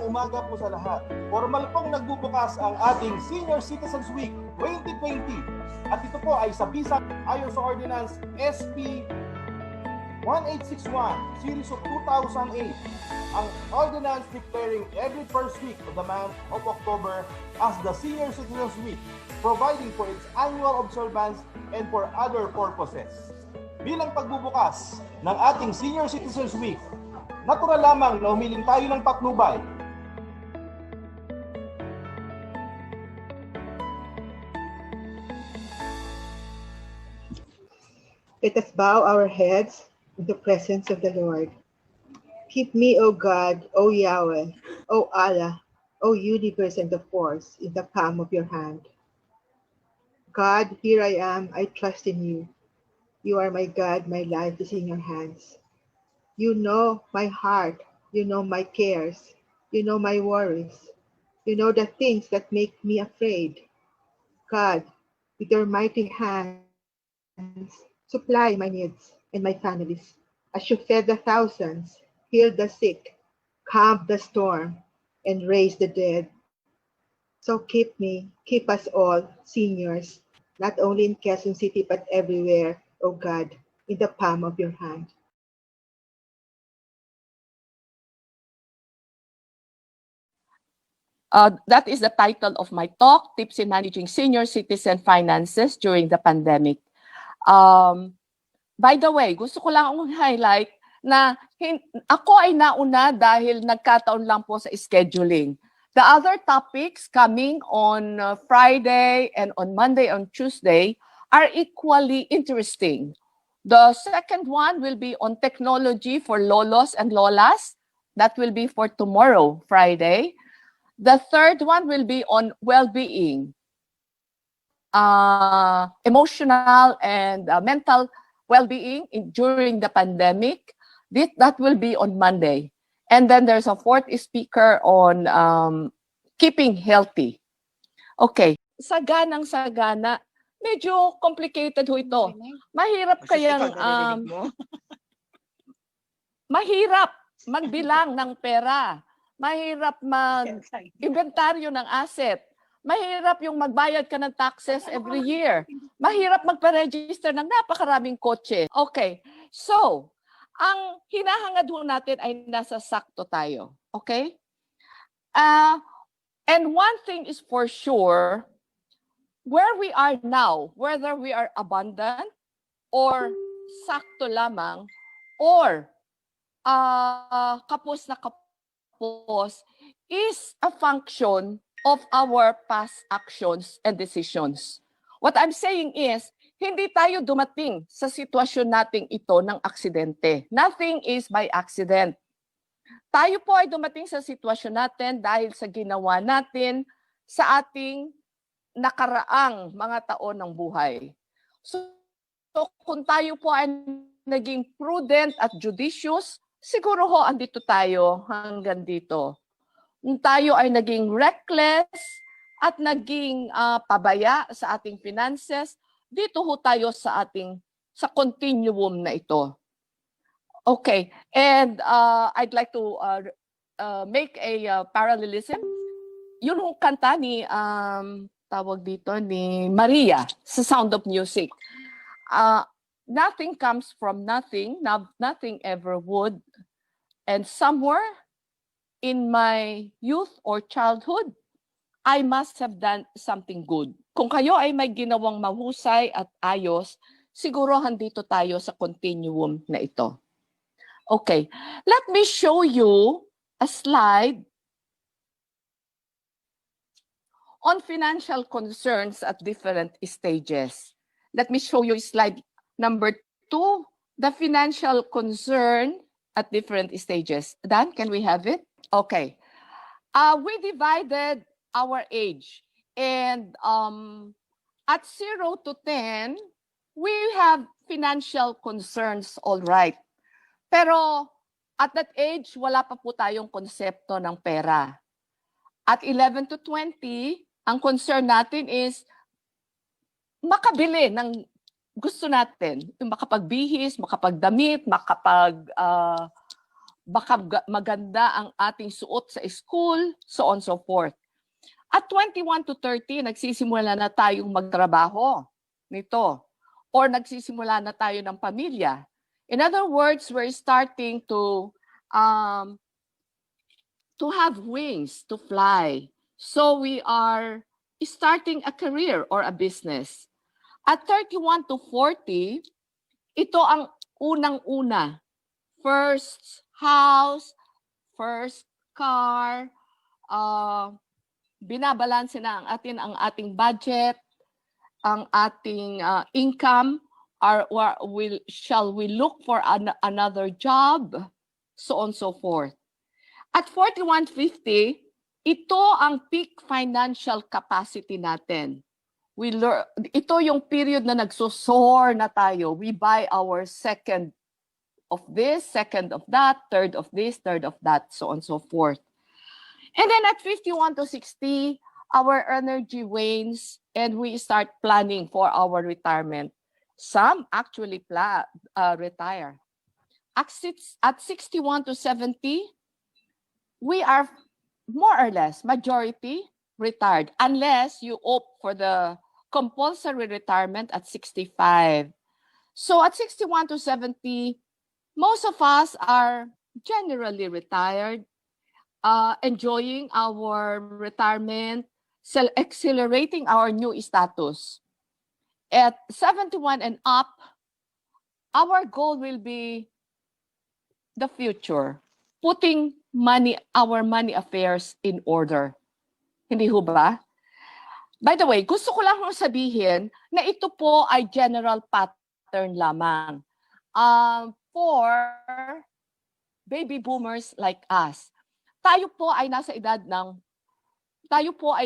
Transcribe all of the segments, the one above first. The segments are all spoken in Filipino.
umaga po sa lahat. Formal pong nagbubukas ang ating Senior Citizens Week 2020. At ito po ay sa bisang ayon sa Ordinance SP 1861, Series of 2008, ang ordinance declaring every first week of the month of October as the Senior Citizens Week, providing for its annual observance and for other purposes. Bilang pagbubukas ng ating Senior Citizens Week, natural lamang na umiling tayo ng patnubay. Let us bow our heads in the presence of the Lord. Keep me, O God, O Yahweh, O Allah, O universe and the force, in the palm of your hand. God, here I am, I trust in you. You are my God, my life is in your hands. You know my heart, you know my cares, you know my worries, you know the things that make me afraid. God, with your mighty hands, supply my needs and my family's, as you fed the thousands, healed the sick, calmed the storm, and raised the dead. So keep me, keep us all, seniors, not only in Quezon City, but everywhere, O God, in the palm of your hand. That is the title of my talk, Tips in Managing Senior Citizen Finances During the Pandemic. By the way, gusto ko lang highlight na ako ay nauna dahil nagkataon lang po sa scheduling. The other topics coming on Friday and on Monday and Tuesday are equally interesting. The second one will be on technology for lolos and lolas. That will be for tomorrow, Friday. The third one will be on well-being, emotional and mental well-being during the pandemic. That will be on Monday. And then there's a fourth speaker on keeping healthy. Okay, saganang-sagana. Medyo complicated ho ito. Mahirap kayang mahirap magbilang ng pera. Mahirap mag-inventaryo ng asset. Mahirap yung magbayad ka ng taxes every year. Mahirap magpa-register ng napakaraming kotse. Okay, so, ang hinahangad ho natin ay nasa sakto tayo. Okay? And one thing is for sure, where we are now, whether we are abundant or sakto lamang, or kapos na kapos, is a function of our past actions and decisions. What I'm saying is, hindi tayo dumating sa sitwasyon nating ito ng aksidente. Nothing is by accident. Tayo po ay dumating sa sitwasyon natin dahil sa ginawa natin sa ating nakaraang mga taon ng buhay. So kung tayo po ay naging prudent at judicious, siguro ho andito tayo hanggang dito. Kung tayo ay naging reckless at naging pabaya sa ating finances, dito ho tayo sa continuum na ito. Okay, and I'd like to make a parallelism. Yun hong kanta ni, tawag dito, ni Maria sa Sound of Music. Nothing comes from nothing, nothing ever would, and somewhere in my youth or childhood, I must have done something good. Kung kayo ay may ginawang mahusay at ayos, siguro handito tayo sa continuum na ito. Okay, let me show you a slide on financial concerns at different stages. Let me show you slide number 2, the financial concern at different stages. Dan, can we have it? Okay. We divided our age, and at 0 to 10, we have financial concerns, all right. Pero at that age, wala pa po tayong konsepto ng pera. At 11 to 20, ang concern natin is makabili ng gusto natin. Yung makapagbihis, makapagdamit, baka maganda ang ating suot sa school, so on so forth. At 21 to 30, nagsisimula na tayong magtrabaho nito. Or nagsisimula na tayo ng pamilya. In other words, we're starting to have wings to fly. So we are starting a career or a business. At 31 to 40, ito ang unang-una. First house, first car, binabalanse na ang ating budget, ang ating income, shall we look for another job, so on so forth. At 4150, ito ang peak financial capacity natin. Ito yung period na nagsosoar na tayo. We buy our second of this, second of that, third of this, third of that, so on so forth. And then at 51 to 60, our energy wanes and we start planning for our retirement. Some actually retire. At 61 to 70, we are more or less majority retired unless you opt for the compulsory retirement at 65. So at 61 to 70, most of us are generally retired, enjoying our retirement, accelerating our new status. At 71 and up, our goal will be the future, putting our money affairs in order. Hindi ho ba? By the way, gusto ko lang sabihin na ito po ay general pattern lamang for baby boomers like us. Tayo po ay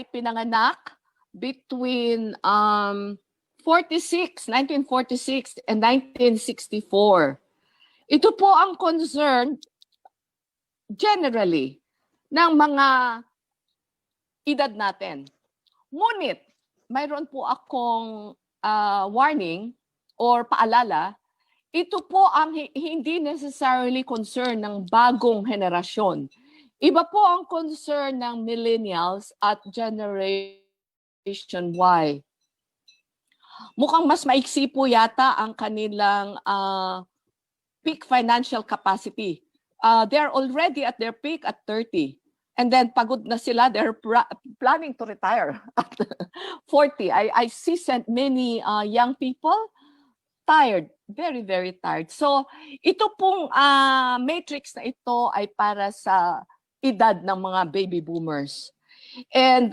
pinanganak between 1946 and 1964. Ito po ang concern generally ng mga edad natin. Ngunit, mayroon po akong warning or paalala, ito po ang hindi necessarily concern ng bagong henerasyon. Iba po ang concern ng millennials at Generation Y. Mukhang mas maiksi po yata ang kanilang peak financial capacity. They're already at their peak at 30. And then pagod na sila, they're planning to retire at 40. I see many young people tired, very, very tired. So ito pong matrix na ito ay para sa edad ng mga baby boomers. And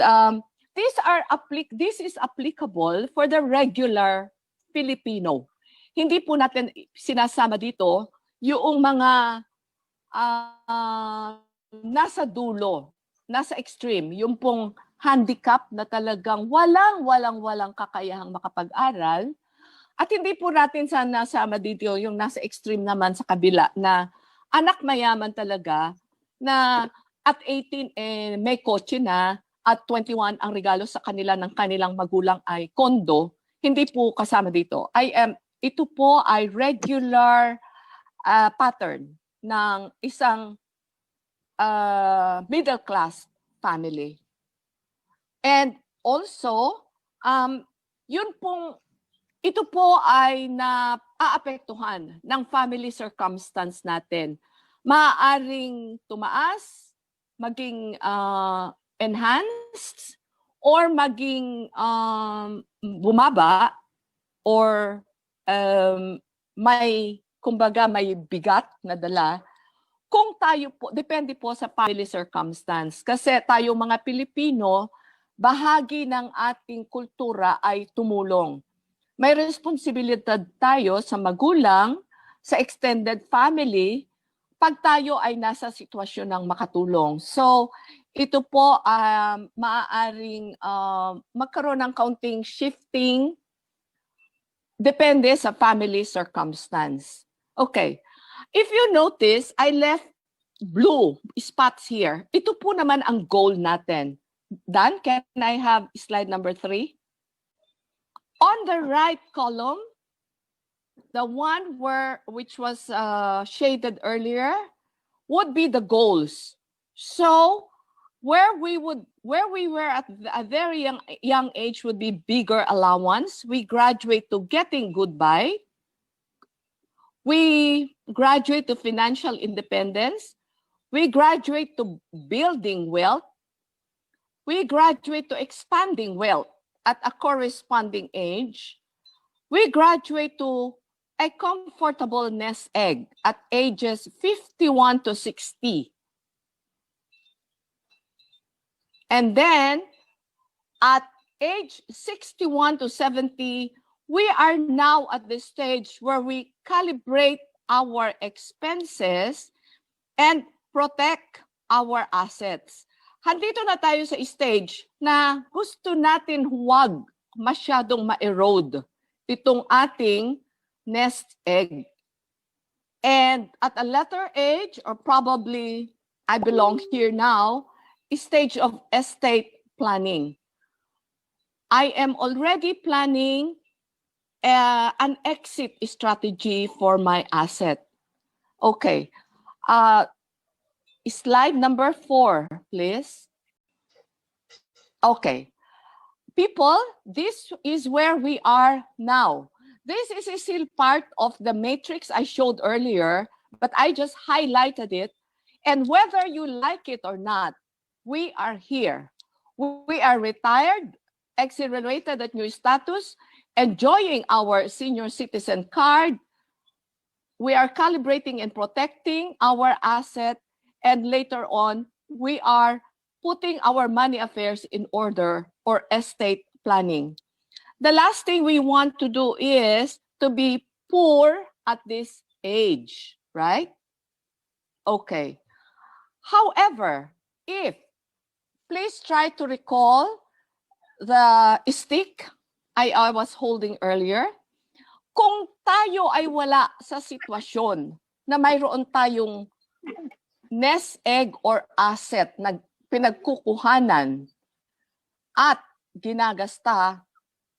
this is applicable for the regular Filipino. Hindi po natin sinasama dito yung mga nasa dulo, nasa extreme, yung pong handicap na talagang walang kakayahang makapag-aral. At hindi po natin nasama dito yung nasa extreme naman sa kabila na anak mayaman talaga na at 18 may kotse na, at 21 ang regalo sa kanila ng kanilang magulang ay kondo. Hindi po kasama dito. Ito po ay regular pattern ng isang middle class family. And also, ito po ay naaapektuhan ng family circumstance natin. Maaaring tumaas, maging enhanced, or maging bumaba, or may bigat na dala. Kung tayo po, depende po sa family circumstance. Kasi tayo mga Pilipino, bahagi ng ating kultura ay tumulong. May responsibilidad tayo sa magulang, sa extended family, pag tayo ay nasa sitwasyon ng makatulong. So, ito po maaaring magkaroon ng kaunting shifting, depende sa family circumstance. Okay. If you notice, I left blue spots here. Ito po naman ang goal natin. Dan, can I have slide number 3? On the right column, the one which was shaded earlier, would be the goals. So where we were at a very young age would be bigger allowance. We graduate to getting goodbye. We graduate to financial independence. We graduate to building wealth. We graduate to expanding wealth at a corresponding age. We graduate to a comfortable nest egg at ages 51 to 60. And then at age 61 to 70, we are now at the stage where we calibrate our expenses and protect our assets. Handito na tayo sa stage na gusto natin huwag masyadong ma-erode itong ating nest egg. And at a later age, or probably I belong here now, stage of estate planning. I am already planning an exit strategy for my asset. Okay. Slide number 4, please. Okay. People, this is where we are now. This is still part of the matrix I showed earlier, but I just highlighted it. And whether you like it or not, we are here. We are retired, exonerated at new status, enjoying our senior citizen card. We are calibrating and protecting our asset. And later on, we are putting our money affairs in order, or estate planning. The last thing we want to do is to be poor at this age, right? Okay. However, please try to recall the stick I was holding earlier. Kung tayo ay wala sa sitwasyon na mayroon tayong nest egg or asset na pinagkukuhanan at ginagasta,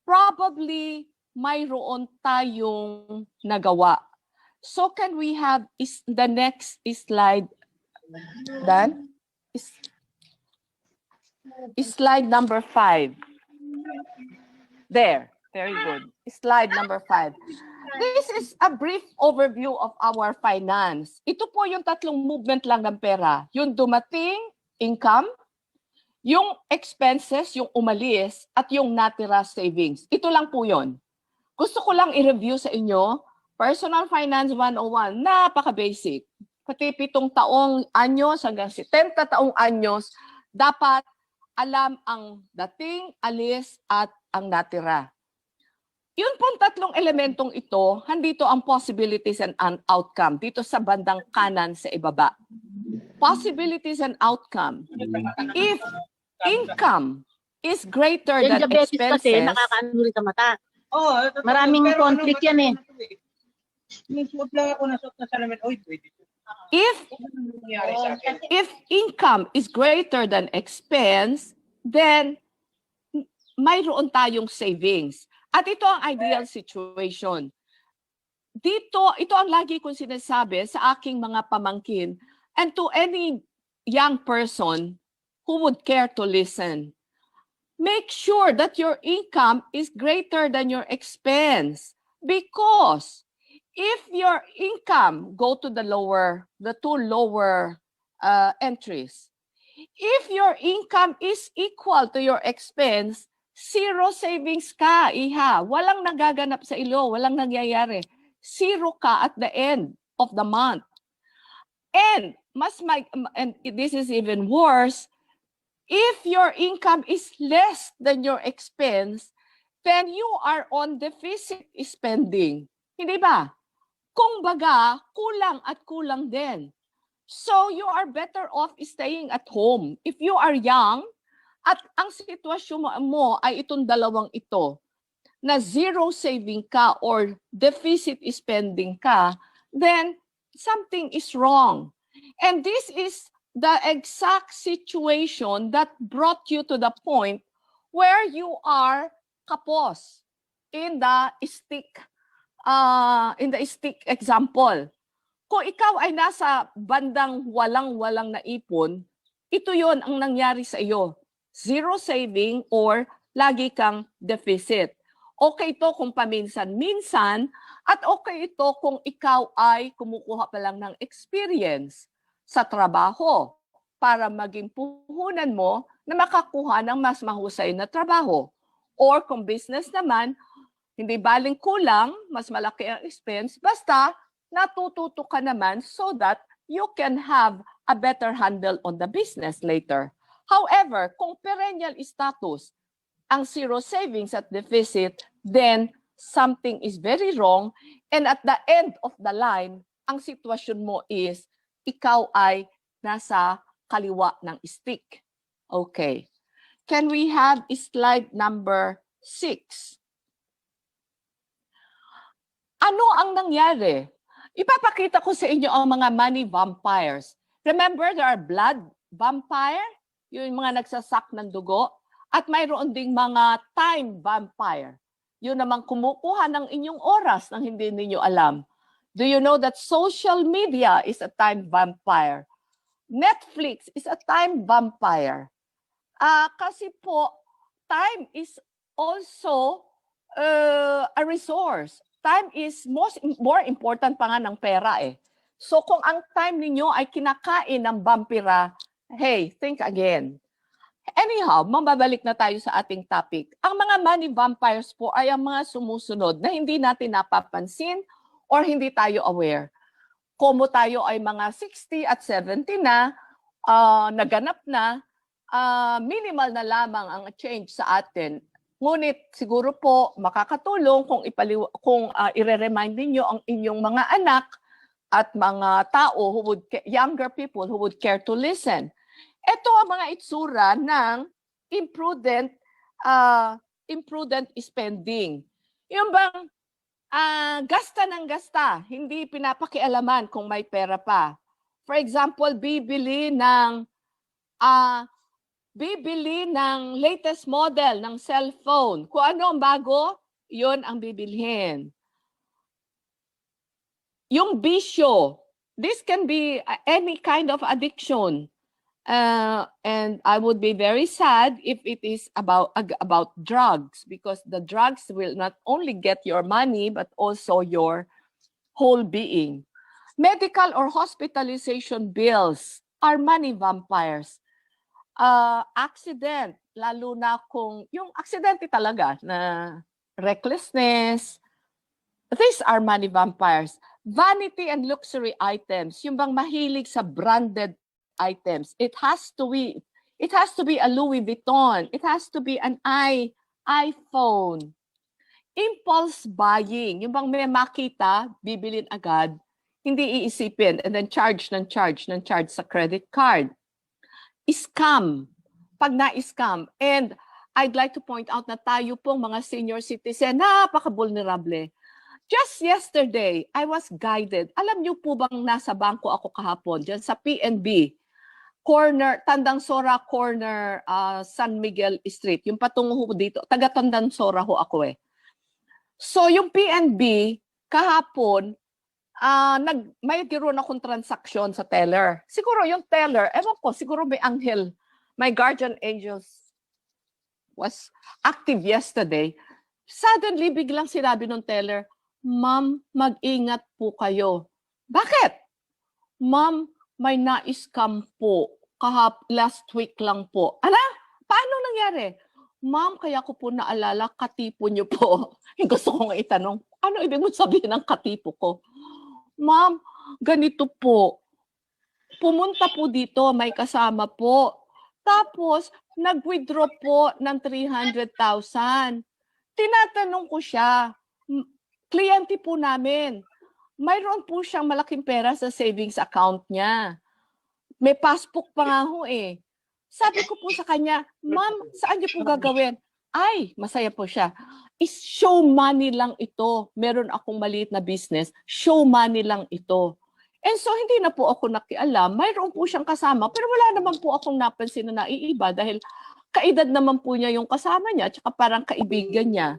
probably mayroon tayong nagawa. So can we have the next slide, Dan? Slide number 5. There, very good. Slide number 5. This is a brief overview of our finance. Ito po yung tatlong movement lang ng pera. Yung dumating, income, yung expenses, yung umalis, at yung natira savings. Ito lang po yun. Gusto ko lang i-review sa inyo, Personal Finance 101, napaka-basic. Pati 7 taong anyos hanggang 70 taong anyos, dapat alam ang dating, alis, at ang natira. Yun pong tatlong elementong ito, handito ang possibilities and outcome, dito sa bandang kanan sa ibaba. Possibilities and outcome. If income is greater than expenses, kasi nakakaano sa mata. Maraming conflict yan eh. If income is greater than expense, then mayroon tayong savings. At ito ang ideal situation. Ito ang lagi kong sinasabi sa aking mga pamangkin and to any young person who would care to listen. Make sure that your income is greater than your expense, because if your income go to the two lower entries, if your income is equal to your expense, zero savings ka, iha. Walang nagaganap sa ilo, walang nangyayari. Zero ka at the end of the month. And this is even worse, if your income is less than your expense, then you are on deficit spending. Hindi ba? Kung baga, kulang at kulang din. So you are better off staying at home. If you are young, at ang sitwasyon mo ay itong dalawang ito, na zero saving ka or deficit spending ka, then something is wrong. And this is the exact situation that brought you to the point where you are kapos in the stick example. Kung ikaw ay nasa bandang walang-walang na ipon, ito yon ang nangyari sa iyo. Zero saving or lagi kang deficit. Okay ito kung paminsan-minsan at okay ito kung ikaw ay kumukuha pa lang ng experience sa trabaho para maging puhunan mo na makakuha ng mas mahusay na trabaho. Or kung business naman, hindi baling kulang, mas malaki ang expense, basta natututo ka naman so that you can have a better handle on the business later. However, kung perennial status ang zero savings at deficit, then something is very wrong and at the end of the line, ang sitwasyon mo is ikaw ay nasa kaliwa ng stick. Okay. Can we have slide number 6? Ano ang nangyari? Ipapakita ko sa inyo ang mga money vampires. Remember, there are blood vampire, yung mga nagsasak ng dugo, at mayroon ding mga time vampire. Yun namang kumukuha ng inyong oras nang hindi ninyo alam. Do you know that social media is a time vampire? Netflix is a time vampire. Kasi po, time is also a resource. Time is more important pa nga ng pera eh. So kung ang time ninyo ay kinakain ng vampira, hey, think again. Anyhow, mababalik na tayo sa ating topic. Ang mga money vampires po ay ang mga sumusunod na hindi natin napapansin or hindi tayo aware. Kung tayo ay mga 60 at 70 na, naganap na, minimal na lamang ang change sa atin. Ngunit siguro po makakatulong kung i-remind niyo ang inyong mga anak at mga tao younger people who would care to listen. Ito ang mga itsura ng imprudent spending. Yung bang gasta ng gasta, hindi pinapakialaman kung may pera pa. For example, bibili ng latest model ng cellphone. Kung ano ang bago, yun ang bibilhin. Yung bisyo, this can be any kind of addiction. And I would be very sad if it is about drugs, because the drugs will not only get your money, but also your whole being. Medical or hospitalization bills are money vampires. Accident, lalo na kung yung aksidente talaga na recklessness, these are money vampires. Vanity and luxury items, yung bang mahilig sa branded items. It has to be a Louis Vuitton. It has to be an iPhone. Impulse buying, yung bang may makita, bibilin agad, hindi iisipin, and then charge sa credit card. Scam, pag na-scam. And I'd like to point out na tayo pong mga senior citizen, napaka-vulnerable. Just yesterday, I was guided. Alam niyo po bang nasa bangko ako kahapon, dyan sa PNB, corner, Tandansora corner, San Miguel Street. Yung patungo ho dito, taga Tandansora ho ako eh. So yung PNB, kahapon, may giroon akong transaksyon sa teller. Siguro yung teller, ewan ko, siguro may anghel, my guardian angels was active yesterday. Suddenly, biglang sinabi ng teller, "Ma'am, mag-ingat po kayo." Bakit? "Ma'am, may na-scam po. Last week lang po." Ala? Paano nangyari? "Ma'am, kaya ko po naalala, katipo niyo po." Gusto ko nga itanong, ano ibig mo sabihin ng katipo ko? "Ma'am, ganito po. Pumunta po dito, may kasama po. Tapos, nag-withdraw po ng 300,000. Tinatanong ko siya, kliyente po namin. Mayroon po siyang malaking pera sa savings account niya. May passbook pa nga ho eh. Sabi ko po sa kanya, "Ma'am, saan niyo po gagawin?" Ay, masaya po siya. "Is show money lang ito. Meron akong maliit na business. Show money lang ito." And so, hindi na po ako nakialam. Mayroon po siyang kasama, pero wala naman po akong napansin na naiiba dahil kaedad naman po niya yung kasama niya, tsaka parang kaibigan niya.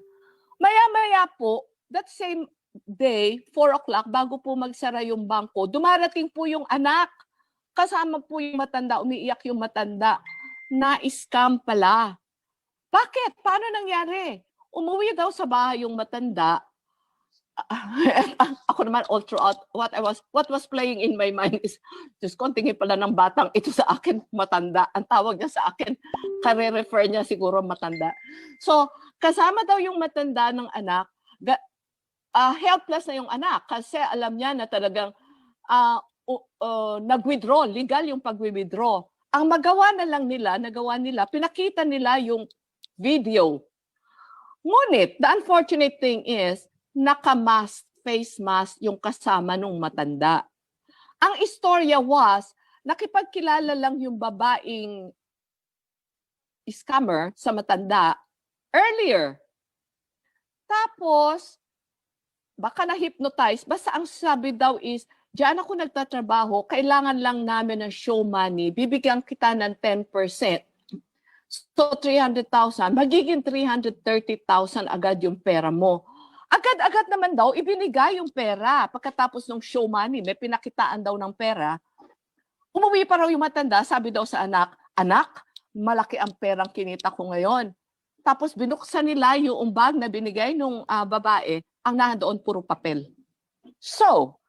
Maya-maya po, that same day, 4 o'clock, bago po magsara yung bangko, dumarating po yung anak. Kasama po yung matanda, umiiyak yung matanda. Na-scam pala. Bakit? Paano nangyari? Umuwi daw sa bahay yung matanda. Ako naman all throughout what was playing in my mind is just kontingin pala ng batang ito sa akin matanda. Ang tawag niya sa akin, kare-refer niya siguro matanda. So, kasama daw yung matanda ng anak, helpless na yung anak kasi alam niya na talagang nag-withdraw, legal yung pag-withdraw. Ang nagawa nila, pinakita nila yung video. Ngunit, the unfortunate thing is, naka-mask, face mask yung kasama nung matanda. Ang istorya was, nakipagkilala lang yung babaeng scammer sa matanda earlier. Tapos, baka na-hypnotize, basta ang sabi daw is, diyan ako nagtatrabaho, kailangan lang namin ng show money, bibigyan kita ng 10%. So, 300,000, magiging 330,000 agad yung pera mo. Agad-agad naman daw, ibinigay yung pera. Pagkatapos ng show money, may pinakitaan daw ng pera. Umuwi pa raw yung matanda, sabi daw sa anak, anak, malaki ang perang kinita ko ngayon. Tapos binuksan nila yung bag na binigay nung babae, ang nandoon puro papel. So,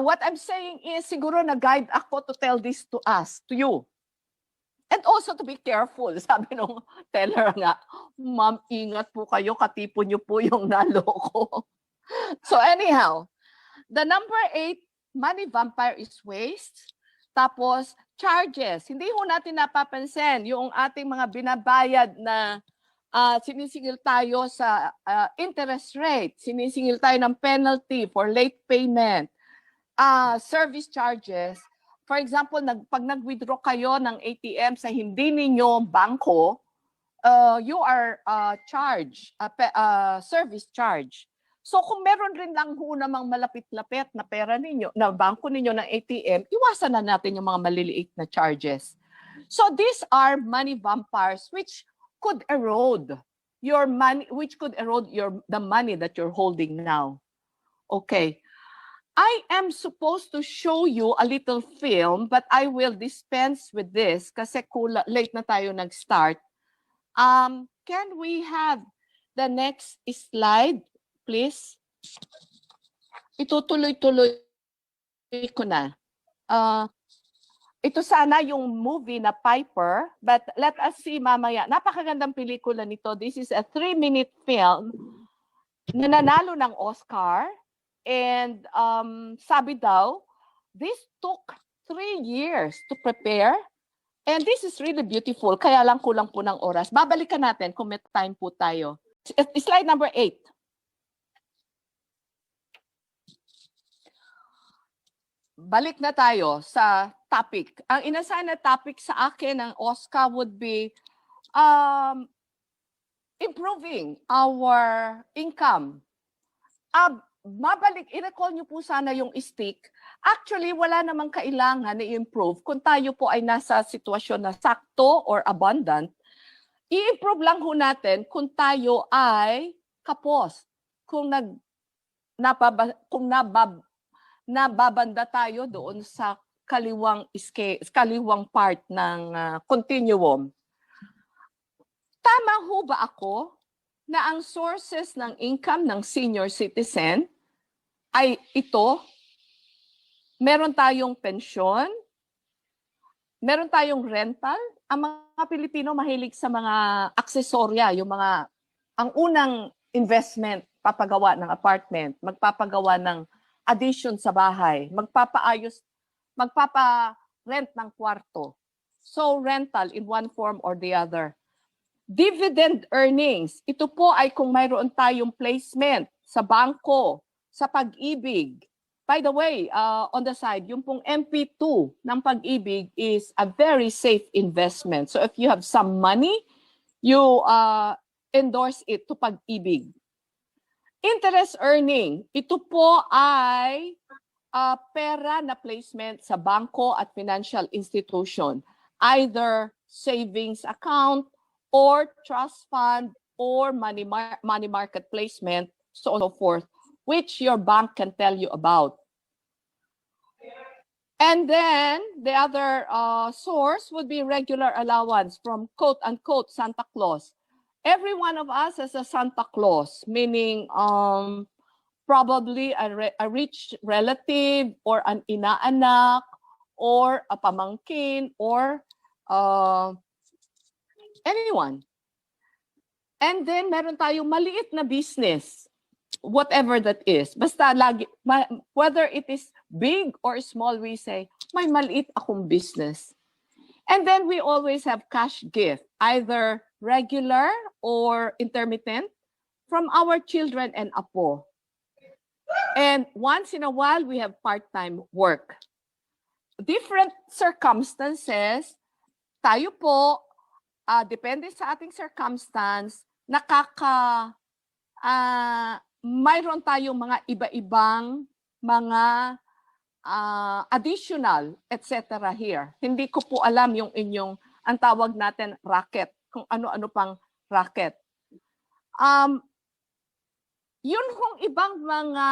what I'm saying is, siguro na-guide ako to tell this to us, to you. And also to be careful. Sabi nung teller nga, ma'am, ingat po kayo, katipon niyo po yung naloko. So anyhow, the number 8, money vampire is waste. Tapos, charges. Hindi ho natin napapansin yung ating mga binabayad na sinisingil tayo sa interest rate. Sinisingil tayo ng penalty for late payment. Service charges. For example, pag nag-withdraw kayo ng ATM sa hindi ninyo bangko, you are charged, service charge. So kung meron rin lang ho namang malapit-lapit na pera ninyo, na bangko ninyo ng ATM, iwasan na natin yung mga maliliit na charges. So these are money vampires which could erode your money, the money that you're holding now. Okay. I am supposed to show you a little film, but I will dispense with this kasi late na tayo nag-start. Can we have the next slide, please? Itutuloy-tuloy ko na. Ito sana yung movie na Piper, but let us see mamaya. Napakagandang pelikula nito. This is a 3-minute film na nanalo ng Oscar. And sabi daw, this took 3 years to prepare. And this is really beautiful. Kaya lang kulang po ng oras. Babalikan natin kung may time po tayo. Slide number 8. Balik na tayo sa topic. Ang inassign na topic sa akin ng OSCA would be improving our income. I-recall nyo po sana yung stick. Actually, wala namang kailangan na i-improve. Kung tayo po ay nasa sitwasyon na sakto or abundant, i-improve lang ho natin kung tayo ay kapos. Kung nababanda tayo doon sa kaliwang part ng continuum. Tama ho ba ako na ang sources ng income ng senior citizen ay ito, meron tayong pensyon, meron tayong rental. Ang mga Pilipino mahilig sa mga aksesorya, ang unang investment, papagawa ng apartment, magpapagawa ng addition sa bahay, magpapa-rent ng kwarto. So rental in one form or the other. Dividend earnings, ito po ay kung mayroon tayong placement sa bangko, sa Pag-ibig. By the way, on the side, yung pong MP2 ng Pag-ibig is a very safe investment. So if you have some money, you endorse it to Pag-ibig. Interest earning, ito po ay pera na placement sa bangko at financial institution. Either savings account, or trust fund, or money market placement, so on and so forth, which your bank can tell you about. And then the other source would be regular allowance from quote-unquote Santa Claus. Every one of us has a Santa Claus, meaning probably a rich relative or an inaanak or a pamangkin or anyone. And then meron tayong maliit na business, whatever that is. Basta lagi, whether it is big or small, we say, may maliit akong business. And then we always have cash gift, either regular or intermittent, from our children and apo. And once in a while, we have part-time work. Different circumstances, tayo po, depende sa ating circumstance, mayroon tayong mga iba-ibang mga additional, etc. here. Hindi ko po alam yung inyong, ang tawag natin, racket, kung ano-ano pang racket. Yun kung ibang mga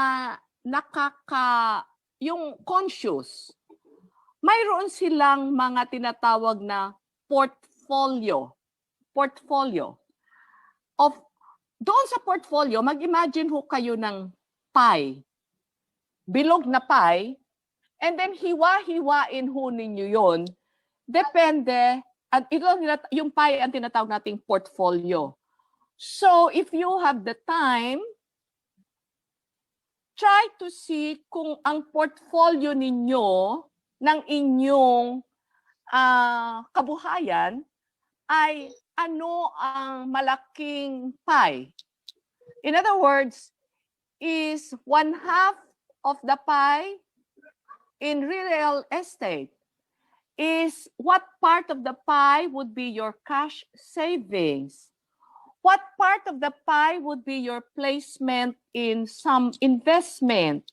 yung conscious, mayroon silang mga tinatawag na portfolio of doon sa portfolio, mag-imagine ho kayo ng pie, bilog na pie, and then hiwa-hiwain ho ninyo yun. Depende, at yung pie ang tinatawag nating portfolio. So if you have the time, try to see kung ang portfolio ninyo ng inyong kabuhayan ay ano ang malaking pie. In other words, is 1/2 of the pie in real estate? Is what part of the pie would be your cash savings? What part of the pie would be your placement in some investment?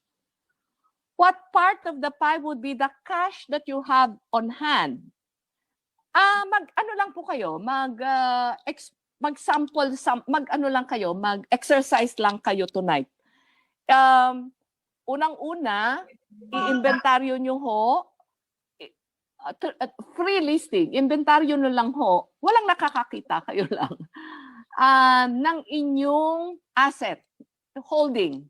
What part of the pie would be the cash that you have on hand? Mag-ano lang po kayo, mag-sample, mag-ano lang kayo, mag-exercise lang kayo tonight. Unang-una, i-inventaryo nyo ho, free listing, inventaryo nyo lang ho, walang nakakakita, kayo lang, ng inyong asset, holding.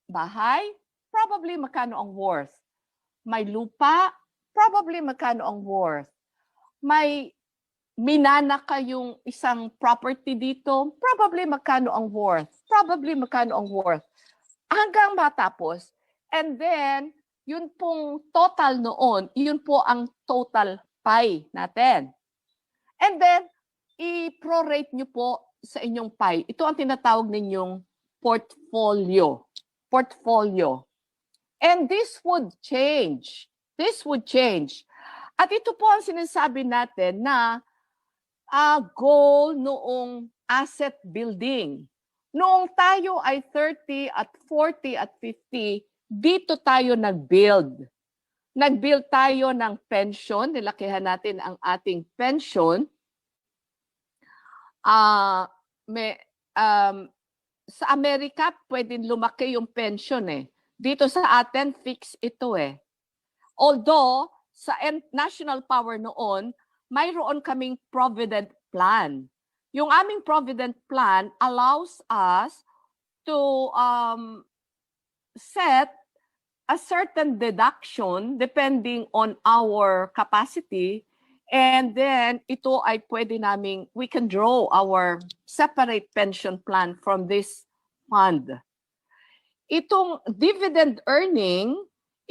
Bahay, probably magkano ang worth. May lupa, probably magkano ang worth. May minana kayong isang property dito, probably magkano ang worth. Probably magkano ang worth. Hanggang matapos. And then, yun pong total noon, yun po ang total pie natin. And then, i-prorate nyo po sa inyong pie. Ito ang tinatawag ninyong portfolio. Portfolio. And this would change. This would change. At ito po ang sinasabi natin na goal noong asset building. Noong tayo ay 30 at 40 at 50, dito tayo nag-build. Nag-build tayo ng pension, nilakihan natin ang ating pension. Sa Amerika, pwedeng lumaki yung pension eh. Dito sa atin, fix ito eh. Although, sa national power noon, mayroon kaming provident plan. Yung aming provident plan allows us to set a certain deduction depending on our capacity, and then ito ay pwede naming, we can draw our separate pension plan from this fund. Itong dividend earning,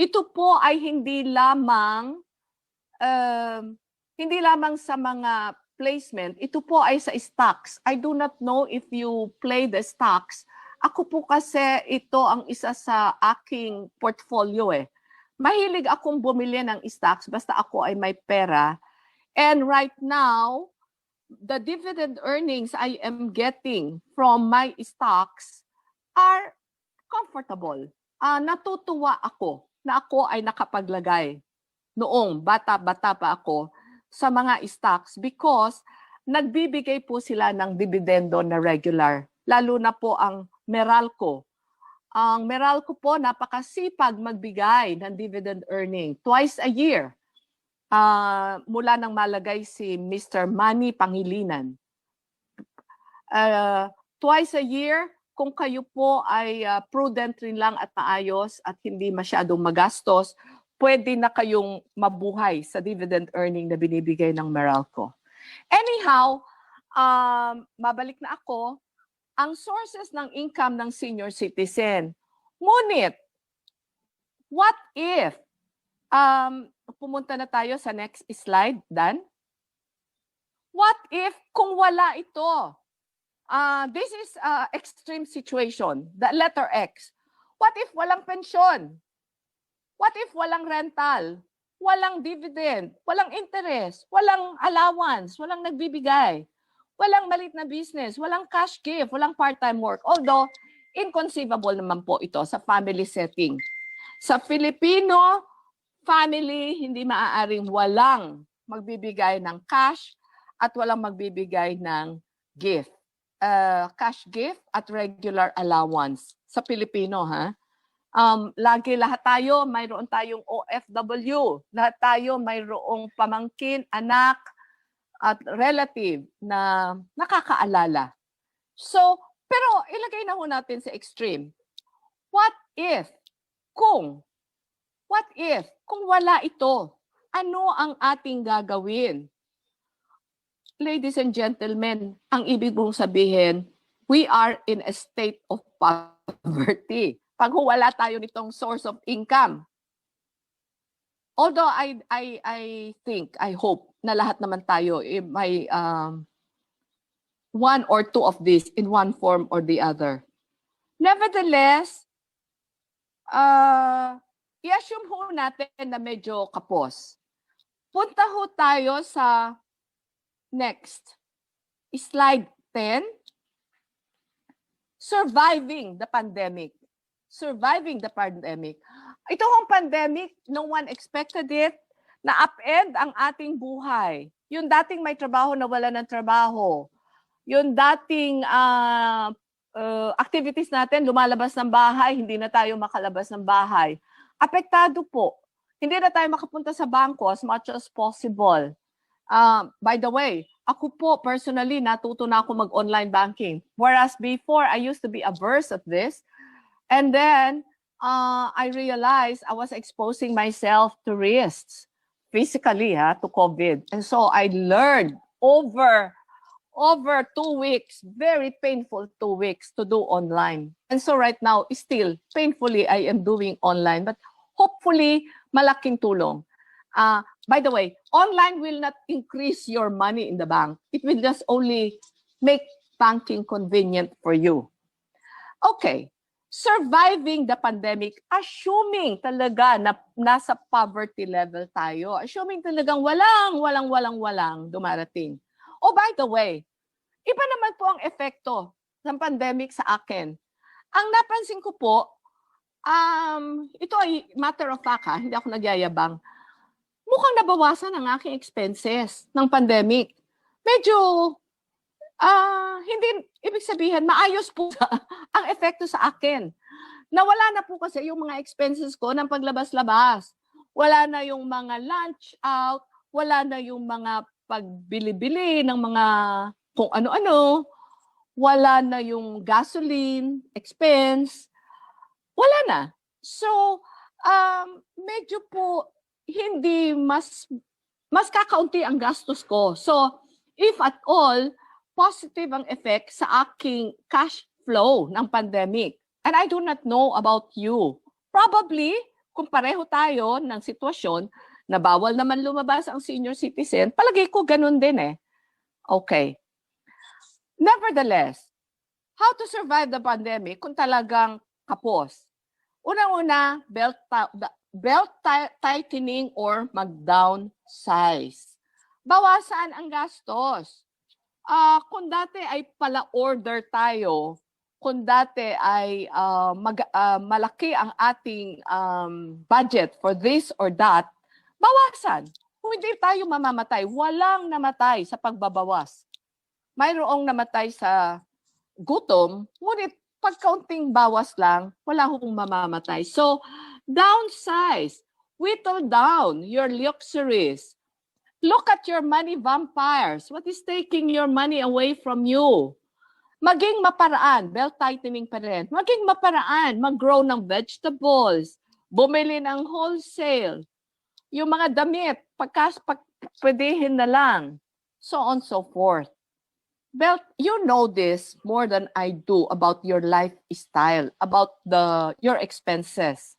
ito po ay hindi lamang sa mga placement, ito po ay sa stocks. I do not know if you play the stocks. Ako po kasi ito ang isa sa aking portfolio eh. Mahilig akong bumili ng stocks basta ako ay may pera. And right now, the dividend earnings I am getting from my stocks are comfortable. Natutuwa ako na ako ay nakapaglagay noong bata-bata pa ako sa mga stocks because nagbibigay po sila ng dividendo na regular. Lalo na po ang Meralco. Ang Meralco po, napakasipag magbigay ng dividend earning twice a year. Mula nang malagay si Mr. Manny Pangilinan. Twice a year, kung kayo po ay prudent rin lang at maayos at hindi masyadong magastos, pwede na kayong mabuhay sa dividend earning na binibigay ng Meralco. Anyhow, mabalik na ako, ang sources ng income ng senior citizen. Ngunit, what if, pumunta na tayo sa next slide, Dan. What if kung wala ito? This is extreme situation, the letter X. What if walang pensyon? What if walang rental? Walang dividend? Walang interest? Walang allowance? Walang nagbibigay? Walang maliit na business? Walang cash gift? Walang part-time work? Although, inconceivable naman po ito sa family setting. Sa Filipino family, hindi maaaring walang magbibigay ng cash at walang magbibigay ng gift. Cash gift at regular allowance. Sa Pilipino, ha? Lagi lahat tayo, mayroon tayong OFW. Lahat tayo mayroong pamangkin, anak, at relative na nakakaalala. So, pero ilagay na ho natin sa extreme. What if kung wala ito, ano ang ating gagawin? Ladies and gentlemen, ang ibig mong sabihin, we are in a state of poverty. Pag wala tayo nitong source of income. Although I think, I hope na lahat naman tayo may one or two of this in one form or the other. Nevertheless, i-assume ho natin na medyo kapos. Punta ho tayo sa next. Slide 10. Surviving the pandemic. Surviving the pandemic. Ito hong pandemic, no one expected it, na-upend ang ating buhay. Yung dating may trabaho na wala ng trabaho. Yung dating activities natin, lumalabas ng bahay, hindi na tayo makalabas ng bahay. Apektado po. Hindi na tayo makapunta sa bangko as much as possible. By the way, ako po personally, natuto na ako mag-online banking. Whereas before, I used to be averse of this. And then, I realized I was exposing myself to risks physically to COVID. And so I learned over 2 weeks, very painful 2 weeks to do online. And so right now, still, painfully, I am doing online. But hopefully, malaking tulong. By the way, online will not increase your money in the bank. It will just only make banking convenient for you. Okay. Surviving the pandemic, assuming talaga na nasa poverty level tayo, assuming talagang walang dumarating. Oh, by the way, iba naman po ang epekto ng pandemic sa akin. Ang napansin ko po, ito ay matter of fact, hindi ako nagyayabang, mukhang nabawasan ang aking expenses ng pandemic. Medyo, hindi, ibig sabihin, maayos po ang epekto sa akin. Nawala na po kasi yung mga expenses ko ng paglabas-labas. Wala na yung mga lunch out, wala na yung mga pagbili-bili ng mga kung ano-ano, wala na yung gasoline, expense, wala na. So, medyo po hindi mas kakaunti ang gastos ko. So, if at all, positive ang effect sa aking cash flow ng pandemic. And I do not know about you. Probably, kung pareho tayo ng sitwasyon na bawal naman lumabas ang senior citizen, palagay ko ganun din eh. Okay. Nevertheless, how to survive the pandemic kung talagang kapos? Unang-una, belt tightening or mag-downsize. Bawasan ang gastos. Kung dati ay pala-order tayo, kung dati ay malaki ang ating budget for this or that, bawasan. Kung hindi tayo mamamatay, walang namatay sa pagbabawas. Mayroong namatay sa gutom, ngunit pag kaunting bawas lang, wala hong mamamatay. So, downsize, whittle down your luxuries. Look at your money vampires. What is taking your money away from you? Maging maparaan, belt-tightening pa rin. Maging maparaan, mag-grow ng vegetables, bumili ng wholesale, yung mga damit, pwedihin na lang, so on so forth. Belt, you know this more than I do about your lifestyle, about your expenses.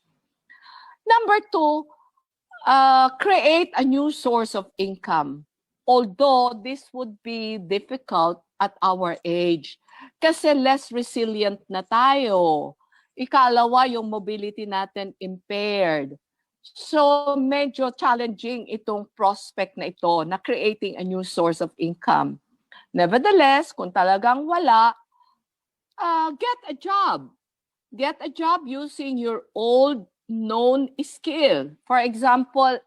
Number 2, create a new source of income. Although this would be difficult at our age, kasi less resilient na tayo. Ikalawa, yung mobility natin impaired. So medyo challenging itong prospect na ito na creating a new source of income. Nevertheless, kung talagang wala, get a job. Get a job using your old known skill. For example,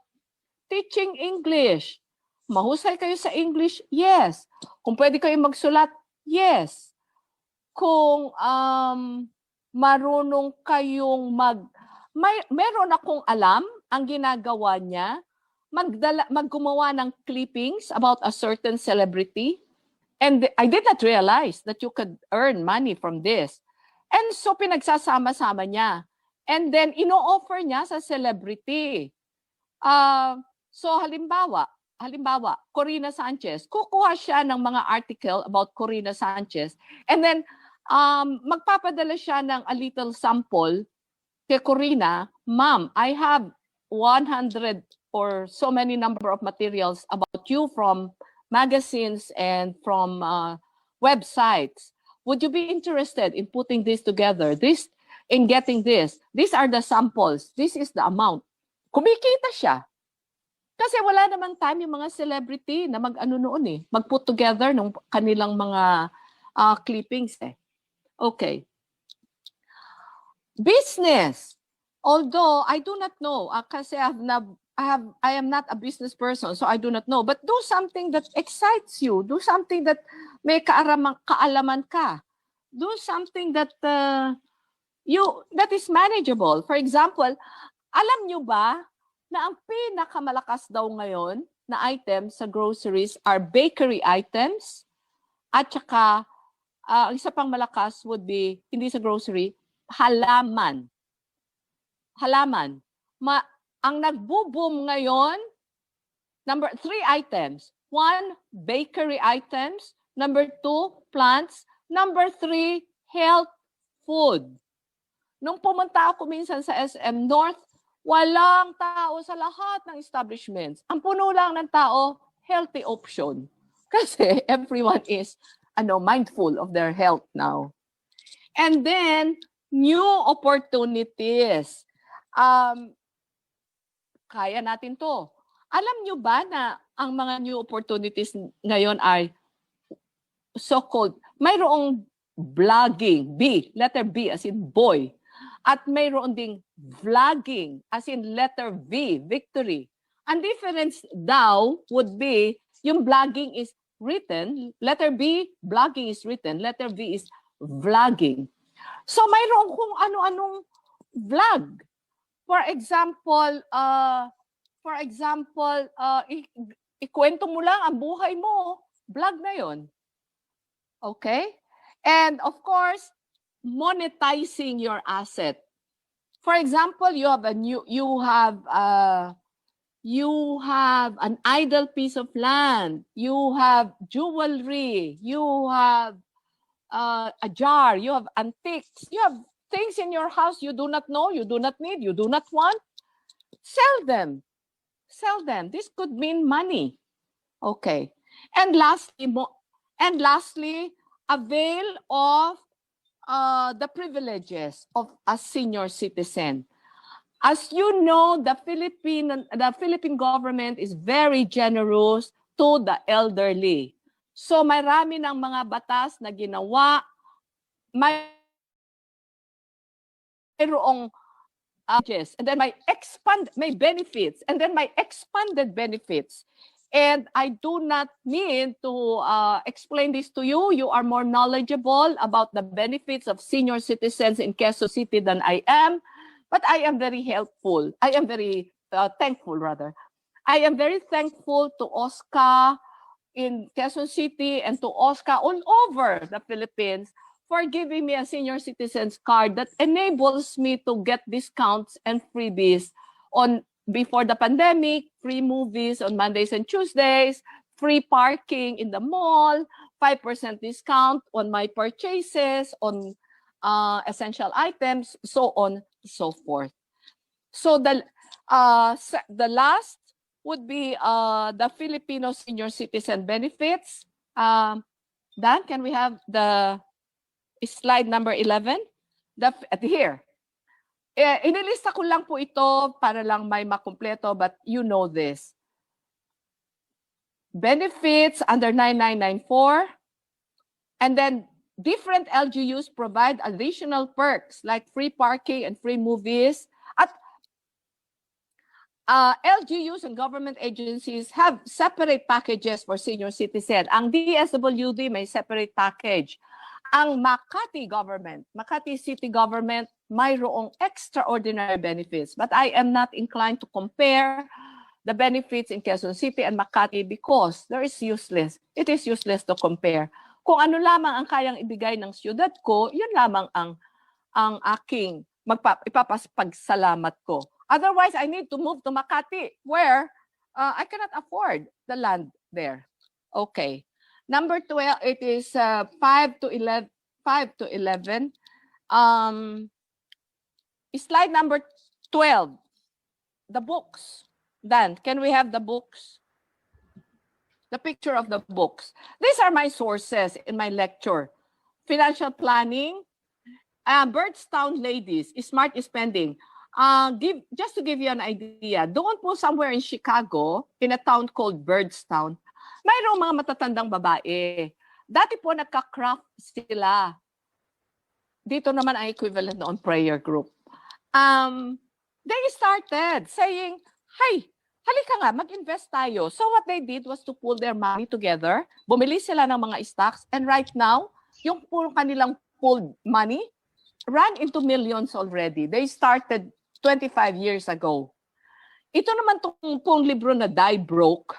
teaching English. Mahusay kayo sa English? Yes. Kung pwede kayo magsulat? Yes. Kung marunong kayong meron akong alam, ang ginagawa niya, maggumawa ng clippings about a certain celebrity. And I did not realize that you could earn money from this. And so pinagsasama-sama niya. And then ino-offer niya sa celebrity. So halimbawa, Corina Sanchez, kukuha siya ng mga article about Corina Sanchez. And then magpapadala siya ng a little sample kay Corina. Ma'am, I have 100 or so many number of materials about you from magazines and from websites. Would you be interested in putting this together? In getting this? These are the samples. This is the amount. Kumikita siya. Kasi wala naman time yung mga celebrity na mag-put together ng kanilang mga clippings eh. Okay. Business. Although I do not know, kasi I am not a business person, so I do not know. But do something that excites you. Do something that may kaalaman ka. Do something that that is manageable. For example, alam nyo ba na ang pinakamalakas daw ngayon na items sa groceries are bakery items? At saka, ang isa pang malakas would be, hindi sa grocery, halaman. Halaman. Ang nagbo-boom ngayon, 3 items. 1, bakery items. 2, plants. 3, health food. Nung pumunta ako minsan sa SM North, walang tao sa lahat ng establishments. Ang puno lang ng tao, healthy option. Kasi everyone is mindful of their health now. And then, new opportunities. Kaya natin to. Alam nyo ba na ang mga new opportunities ngayon ay so-called, mayroong blogging, letter B as in boy. At mayroon ding vlogging as in letter V, victory. Ang difference daw would be, yung blogging is written, letter B, blogging is written, letter V is vlogging. So mayroon kung ano-anong vlog. For example, ikwento mo lang ang buhay mo, vlog na yon. Okay? And of course, monetizing your asset. For example, you have an idle piece of land, you have jewelry, you have a jar, you have antiques, you have things in your house you do not know, you do not need, you do not want. Sell them. Sell them. This could mean money. Okay. And lastly, avail of the privileges of a senior citizen. As you know, the Philippine government is very generous to the elderly. So marami ng mga batas na ginawa, mayroong and then may benefits, and then may expanded benefits. And I do not mean to explain this to you. You are more knowledgeable about the benefits of senior citizens in Quezon City than I am. But I am very helpful. I am very thankful, rather. I am very thankful to OSCA in Quezon City and to OSCA all over the Philippines for giving me a senior citizens card that enables me to get discounts and freebies on before the pandemic, free movies on Mondays and Tuesdays, free parking in the mall, 5% discount on my purchases, on essential items, so on, so forth. So the last would be the Filipino senior citizen benefits. Dan, can we have the slide number 11? Here. Inilista ko lang po ito para lang may makumpleto, but you know this. Benefits under 9994, and then different LGUs provide additional perks like free parking and free movies. At LGUs and government agencies have separate packages for senior citizens. Ang DSWD may separate package. Ang Makati government, Makati city government, mayroong extraordinary benefits. But I am not inclined to compare the benefits in Quezon City and Makati because it is useless to compare. Kung ano lamang ang kayang ibigay ng siyudad ko, yun lamang ang aking ipapagsalamat ko. Otherwise, I need to move to Makati where I cannot afford the land there. Okay. Number 12, it is 5 to 11. Slide number 12, the books. Dan, can we have the books? The picture of the books. These are my sources in my lecture. Financial planning, Birdstown Ladies, Smart Spending. Just to give you an idea, doon po somewhere in Chicago, in a town called Birdstown, mayroong mga matatandang babae. Dati po nagka-craft sila. Dito naman ang equivalent noon prayer group. They started saying, hey, halika nga, mag-invest tayo. So what they did was to pull their money together. Bumili sila ng mga stocks. And right now, yung puro kanilang pulled money ran into millions already. They started 25 years ago. Ito naman itong libro na Die Broke.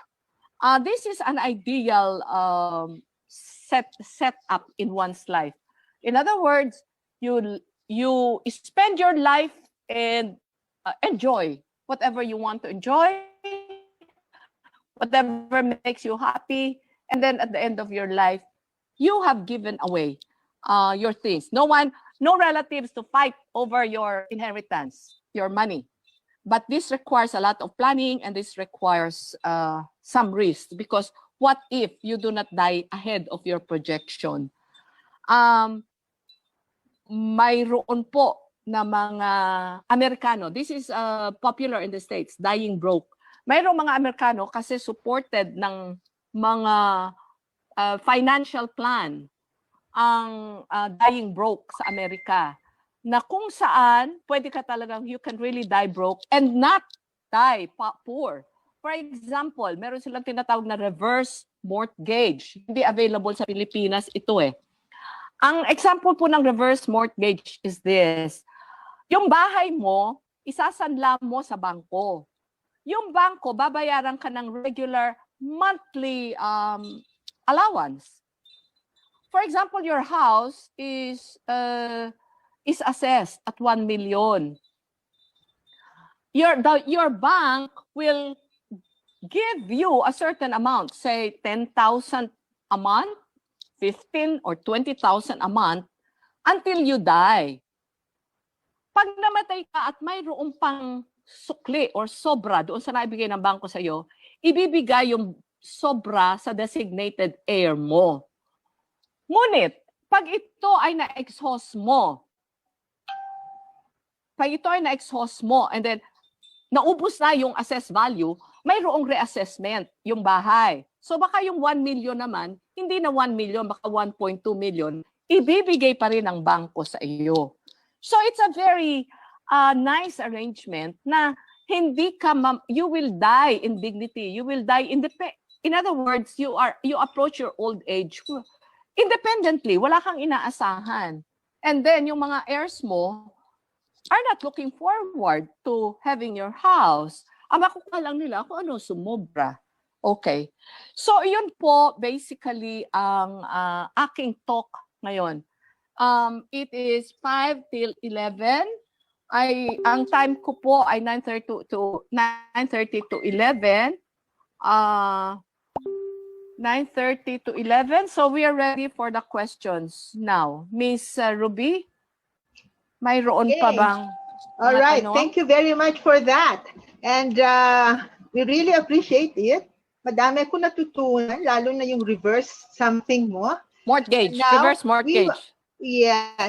This is an ideal setup in one's life. In other words, you spend your life and enjoy whatever you want to enjoy, whatever makes you happy, and then at the end of your life, you have given away your things. No relatives to fight over your inheritance, your money. But this requires a lot of planning, and this requires some risk, because what if you do not die ahead of your projection? Mayroon po na mga Amerikano, this is popular in the States, dying broke. Mayroong mga Amerikano kasi supported ng mga financial plan ang dying broke sa Amerika, na kung saan pwede ka talagang you can really die broke and not die poor. For example, meron silang tinatawag na reverse mortgage. Hindi available sa Pilipinas ito eh. Ang example po ng reverse mortgage is this. Yung bahay mo, isasanla mo sa bangko. Yung bangko, babayaran ka ng regular monthly allowance. For example, your house is assessed at 1 million. Your bank will give you a certain amount, say 10,000 a month, 15 or 20,000 a month, until you die. Pag namatay ka at mayroong pang sukli or sobra doon sa naibigay ng bangko sa iyo, ibibigay yung sobra sa designated heir mo. Ngunit, pag ito ay na-exhaust mo, and then naubos na yung assessed value, mayroong reassessment yung bahay. So baka yung 1 million naman, hindi na 1 million, baka 1.2 million, ibibigay pa rin ng bangko sa iyo. So it's a very nice arrangement na hindi ka, you will die in dignity, you will die in other words, you approach your old age independently, wala kang inaasahan. And then yung mga heirs mo are not looking forward to having your house. Ang makukuha lang nila kung ano sumobra. Okay. So yun po basically ang aking talk ngayon. It is 5 till 11. Ang time ko po ay 9:30 to 11. 9:30 to 11. So we are ready for the questions now. Miss Ruby, mayroon pa bang? All right. Thank you very much for that. And we really appreciate it. Madami ko natutunan, lalo na yung reverse something mo. Mortgage, Now, reverse mortgage. Yes.